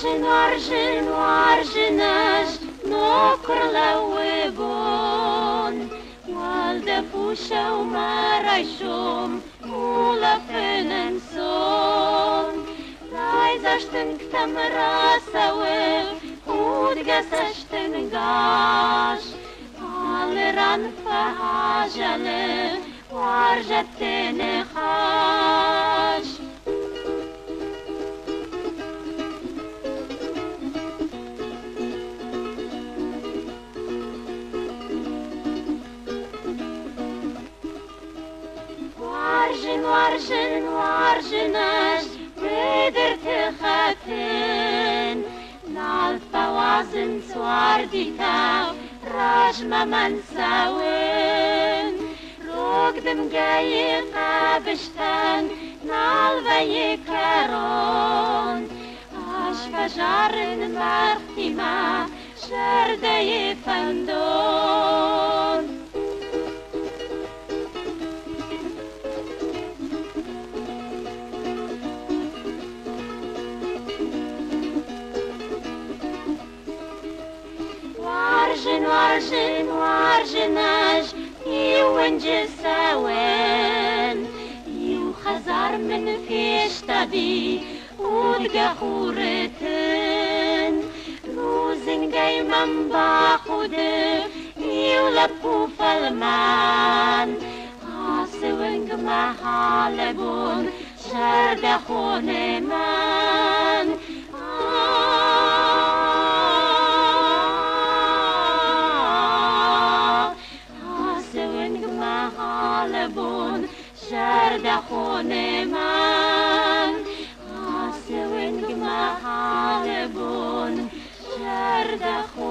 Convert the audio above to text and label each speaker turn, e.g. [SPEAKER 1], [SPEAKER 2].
[SPEAKER 1] arjun, arjunas, no corlewe bon. Wal de pușau marașom, ula fenen som. Lai zaștân ktam rasawe, udgasaștân gaș. Aleran fahajale, warjatene haș. Arjun, arjunas, breder te chaten. Nalt pawazin swarditau, rajma mansawen. Rogdem gaye qabishtan, nalvaye karon. Ashfajarin martima, shardaye fandon. Arjun, arjunas, eu engesawen. Eu khazar min feshtadi, udgahureten. Rozen gaimam bakhude, eu lapu falman. Aseweng mahalebun, sharda khoneman. Halebon, sharda khoneman. Aseweng mahalebon, sharda khoneman.